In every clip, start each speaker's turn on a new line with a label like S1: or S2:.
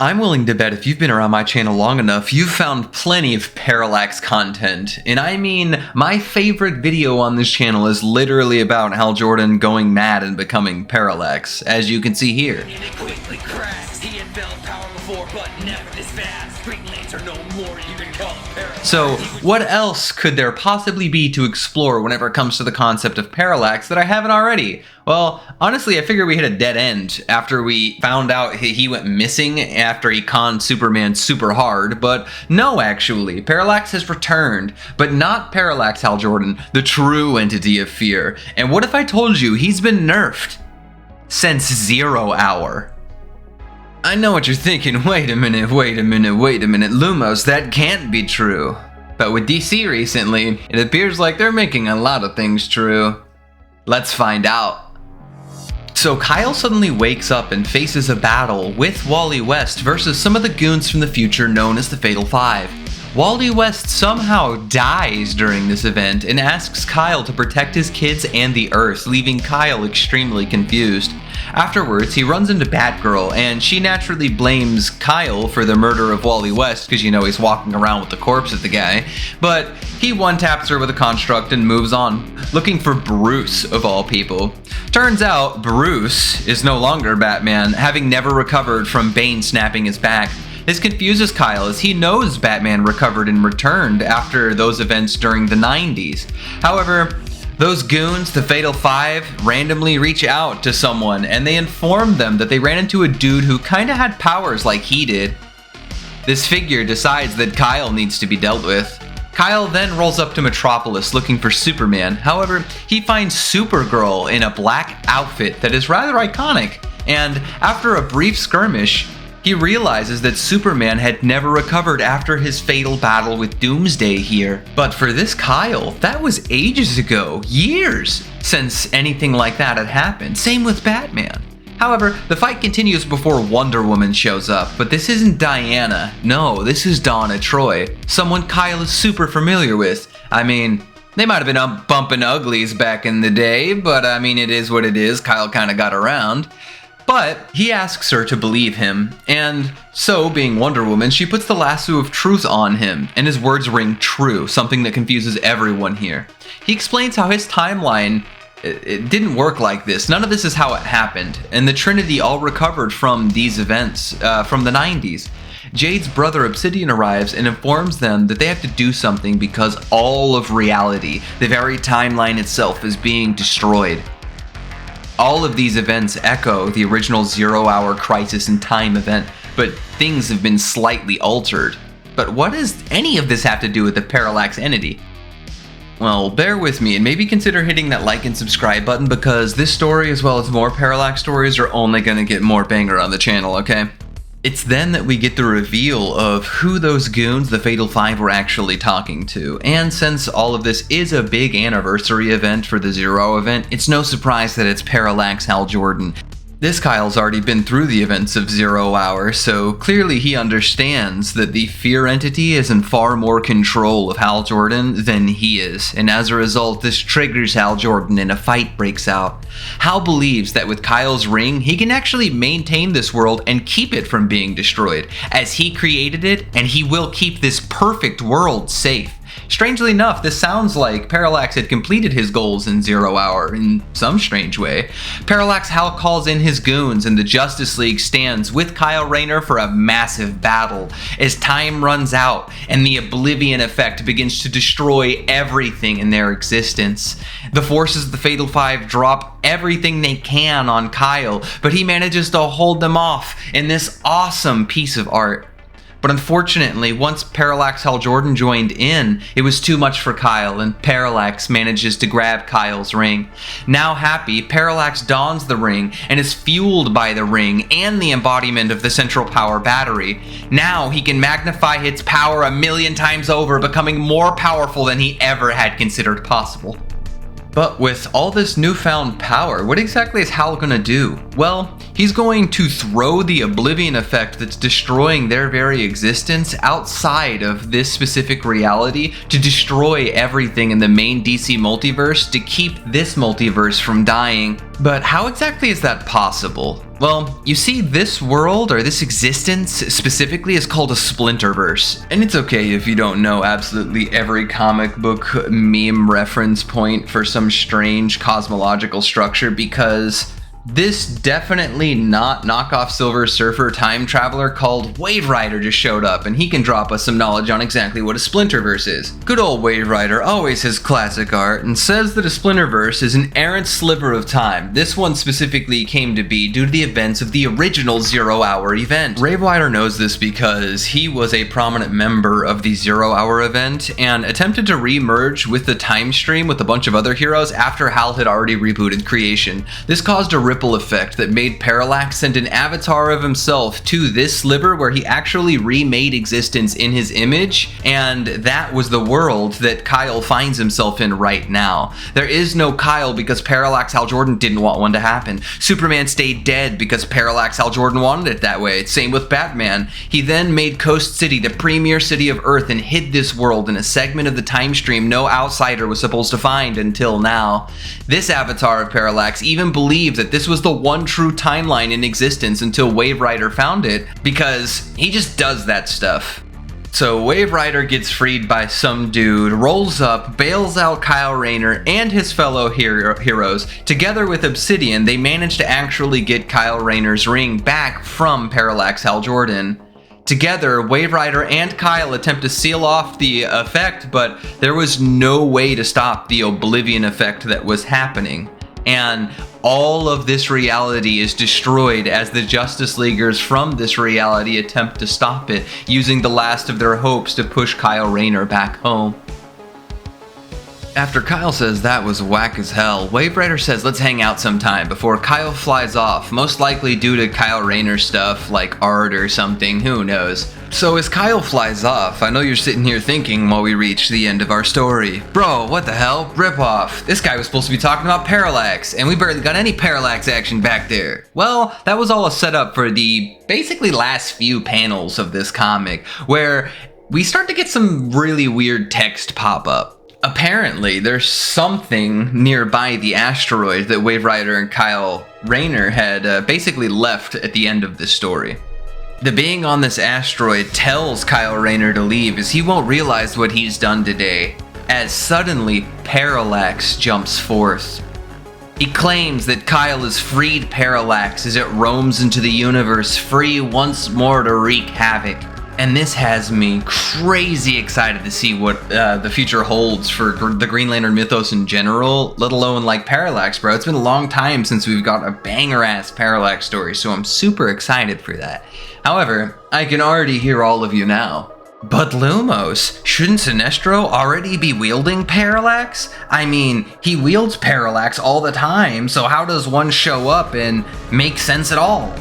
S1: I'm willing to bet if you've been around my channel long enough, you've found plenty of Parallax content. And I mean, my favorite video on this channel is literally about Hal Jordan going mad and becoming Parallax, as you can see here. So, what else could there possibly be to explore whenever it comes to the concept of Parallax that I haven't already? Well, honestly, I figure we hit a dead end after we found out he went missing after he conned Superman super hard, but no, actually, Parallax has returned, but not Parallax Hal Jordan, the true entity of fear. And what if I told you he's been nerfed since 0 Hour? I know what you're thinking, wait a minute, Lumos, that can't be true. But with DC recently, it appears like they're making a lot of things true. Let's find out. So Kyle suddenly wakes up and faces a battle with Wally West versus some of the goons from the future known as the Fatal Five. Wally West somehow dies during this event and asks Kyle to protect his kids and the Earth, leaving Kyle extremely confused. Afterwards, he runs into Batgirl, and she naturally blames Kyle for the murder of Wally West because, you know, he's walking around with the corpse of the guy. But he one-taps her with a construct and moves on, looking for Bruce, of all people. Turns out, Bruce is no longer Batman, having never recovered from Bane snapping his back. This confuses Kyle as he knows Batman recovered and returned after those events during the 90s. However, those goons, the Fatal Five, randomly reach out to someone and they inform them that they ran into a dude who kinda had powers like he did. This figure decides that Kyle needs to be dealt with. Kyle then rolls up to Metropolis looking for Superman. However, he finds Supergirl in a black outfit that is rather iconic, and after a brief skirmish, he realizes that Superman had never recovered after his fatal battle with Doomsday here. But for this Kyle, that was ages ago, years, since anything like that had happened. Same with Batman. However, the fight continues before Wonder Woman shows up, but this isn't Diana. No, this is Donna Troy, someone Kyle is super familiar with. I mean, they might have been bumping uglies back in the day, but I mean, it is what it is. Kyle kind of got around. But he asks her to believe him, and so, being Wonder Woman, she puts the lasso of truth on him, and his words ring true, something that confuses everyone here. He explains how his timeline, it didn't work like this. None of this is how it happened, and the Trinity all recovered from these events from the 90s. Jade's brother Obsidian arrives and informs them that they have to do something because all of reality, the very timeline itself, is being destroyed. All of these events echo the original 0 Hour Crisis in Time event, but things have been slightly altered. But what does any of this have to do with the Parallax entity? Well, bear with me and maybe consider hitting that like and subscribe button because this story as well as more Parallax stories are only gonna get more banger on the channel, okay? It's then that we get the reveal of who those goons, the Fatal Five, were actually talking to. And since all of this is a big anniversary event for the 0 event, it's no surprise that it's Parallax Hal Jordan. This Kyle's already been through the events of 0 Hour, so clearly he understands that the fear entity is in far more control of Hal Jordan than he is, and as a result, this triggers Hal Jordan and a fight breaks out. Hal believes that with Kyle's ring, he can actually maintain this world and keep it from being destroyed, as he created it, and he will keep this perfect world safe. Strangely enough, this sounds like Parallax had completed his goals in 0 Hour in some strange way. Parallax Hal calls in his goons and the Justice League stands with Kyle Rayner for a massive battle as time runs out and the Oblivion effect begins to destroy everything in their existence. The forces of the Fatal Five drop everything they can on Kyle, but he manages to hold them off in this awesome piece of art. But unfortunately, once Parallax Hal Jordan joined in, it was too much for Kyle, and Parallax manages to grab Kyle's ring. Now happy, Parallax dons the ring and is fueled by the ring and the embodiment of the central power battery. Now he can magnify its power 1,000,000 times over, becoming more powerful than he ever had considered possible. But with all this newfound power, what exactly is Hal gonna do? Well, he's going to throw the Oblivion effect that's destroying their very existence outside of this specific reality to destroy everything in the main DC multiverse to keep this multiverse from dying. But how exactly is that possible? Well, you see, this world, or this existence specifically, is called a splinter-verse. And it's okay if you don't know absolutely every comic book meme reference point for some strange cosmological structure, because this definitely not knockoff Silver Surfer time traveler called Wave Rider just showed up, and he can drop us some knowledge on exactly what a splinter-verse is. Good old Wave Rider always has classic art and says that a splinter-verse is an errant sliver of time. This one specifically came to be due to the events of the original 0 Hour event. Wave Rider knows this because he was a prominent member of the 0 Hour event and attempted to re-merge with the time stream with a bunch of other heroes after Hal had already rebooted creation. This caused a ripple effect that made Parallax send an avatar of himself to this sliver where he actually remade existence in his image, and that was the world that Kyle finds himself in right now. There is no Kyle because Parallax Hal Jordan didn't want one to happen. Superman stayed dead because Parallax Hal Jordan wanted it that way. Same with Batman. He then made Coast City the premier city of Earth and hid this world in a segment of the time stream no outsider was supposed to find until now. This avatar of Parallax even believed that this was the one true timeline in existence until Wave Rider found it, because he just does that stuff. So Wave Rider gets freed by some dude, rolls up, bails out Kyle Rayner and his fellow heroes. Together with Obsidian, they manage to actually get Kyle Rayner's ring back from Parallax Hal Jordan. Together, Wave Rider and Kyle attempt to seal off the effect, but there was no way to stop the Oblivion effect that was happening. And all of this reality is destroyed as the Justice Leaguers from this reality attempt to stop it, using the last of their hopes to push Kyle Rayner back home. After Kyle says that was whack as hell, Wave Rider says let's hang out sometime before Kyle flies off, most likely due to Kyle Rayner stuff like art or something, who knows. So as Kyle flies off, I know you're sitting here thinking while we reach the end of our story, bro, what the hell? Rip off. This guy was supposed to be talking about Parallax, and we barely got any Parallax action back there. Well, that was all a setup for the basically last few panels of this comic, where we start to get some really weird text pop up. Apparently, there's something nearby the asteroid that Wave Rider and Kyle Rayner had basically left at the end of this story. The being on this asteroid tells Kyle Rayner to leave as he won't realize what he's done today, as suddenly Parallax jumps forth. He claims that Kyle has freed Parallax as it roams into the universe, free once more to wreak havoc. And this has me crazy excited to see what the future holds for the Green Lantern mythos in general, let alone like Parallax, bro. It's been a long time since we've got a banger-ass Parallax story, so I'm super excited for that. However, I can already hear all of you now. But Lumos, shouldn't Sinestro already be wielding Parallax? I mean, he wields Parallax all the time, so how does one show up and make sense at all?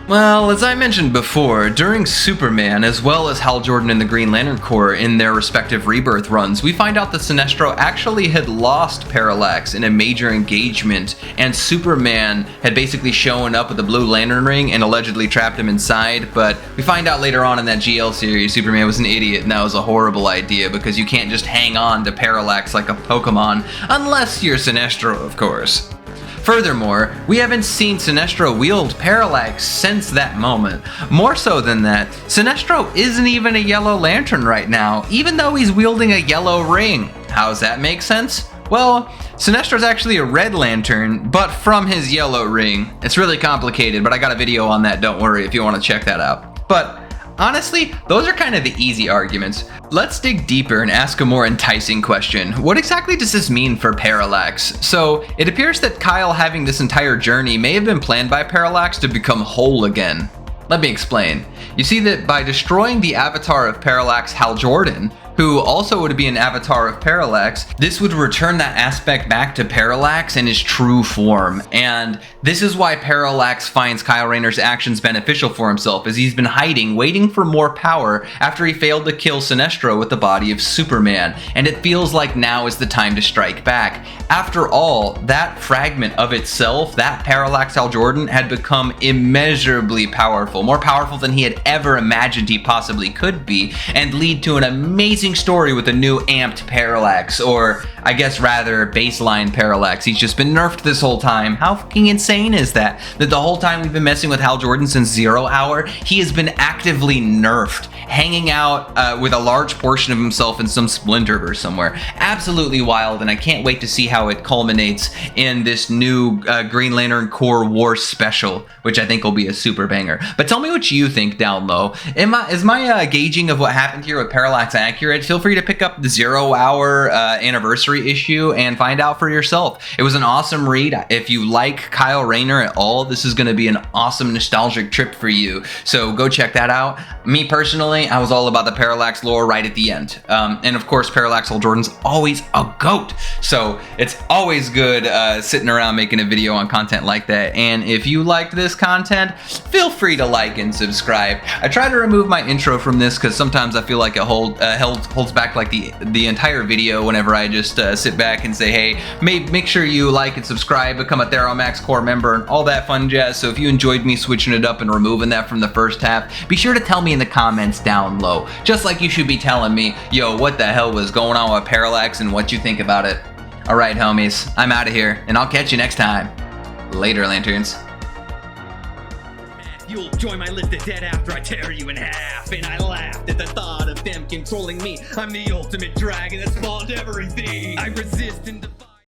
S1: Well, as I mentioned before, during Superman, as well as Hal Jordan and the Green Lantern Corps in their respective rebirth runs, we find out that Sinestro actually had lost Parallax in a major engagement, and Superman had basically shown up with the Blue Lantern ring and allegedly trapped him inside, but we find out later on in that GL series, Superman was an idiot and that was a horrible idea because you can't just hang on to Parallax like a Pokemon, unless you're Sinestro, of course. Furthermore, we haven't seen Sinestro wield Parallax since that moment. More so than that, Sinestro isn't even a Yellow Lantern right now, even though he's wielding a yellow ring. How does that make sense? Well, Sinestro's actually a Red Lantern, but from his yellow ring. It's really complicated, but I got a video on that, don't worry if you want to check that out. But honestly, those are kind of the easy arguments. Let's dig deeper and ask a more enticing question. What exactly does this mean for Parallax? So, it appears that Kyle having this entire journey may have been planned by Parallax to become whole again. Let me explain. You see that by destroying the avatar of Parallax Hal Jordan, who also would be an avatar of Parallax, this would return that aspect back to Parallax in his true form. And this is why Parallax finds Kyle Rayner's actions beneficial for himself, as he's been hiding, waiting for more power after he failed to kill Sinestro with the body of Superman, and it feels like now is the time to strike back. After all, that fragment of itself, that Parallax Hal Jordan, had become immeasurably powerful, more powerful than he had ever imagined he possibly could be, and lead to an amazing amazing story with a new amped Parallax, or I guess rather baseline Parallax. He's just been nerfed this whole time. How fucking insane is that? That the whole time we've been messing with Hal Jordan since 0 Hour, he has been actively nerfed, hanging out with a large portion of himself in some splinter-verse somewhere. Absolutely wild, and I can't wait to see how it culminates in this new Green Lantern Corps War special, which I think will be a super banger. But tell me what you think down low. Is my gauging of what happened here with Parallax accurate? Feel free to pick up the 0 Hour anniversary issue and find out for yourself. It was an awesome read. If you like Kyle Rayner at all, this is going to be an awesome nostalgic trip for you. So go check that out. Me personally, I was all about the Parallax lore right at the end. And of course, Parallax Hal Jordan's always a GOAT. So it's always good sitting around making a video on content like that. And if you liked this content, feel free to like and subscribe. I try to remove my intro from this because sometimes I feel like it holds back like the entire video whenever I just sit back and say, hey, make sure you like and subscribe, become a Theromax Corps member, and all that fun jazz. So if you enjoyed me switching it up and removing that from the first half, be sure to tell me in the comments down low. Just like you should be telling me, yo, what the hell was going on with Parallax and what you think about it. All right, homies, I'm out of here, and I'll catch you next time. Later, Lanterns.
S2: You'll join my list of dead after I tear you in half. And I laughed at the thought of them controlling me. I'm the ultimate dragon that spawned everything. I resist and defy.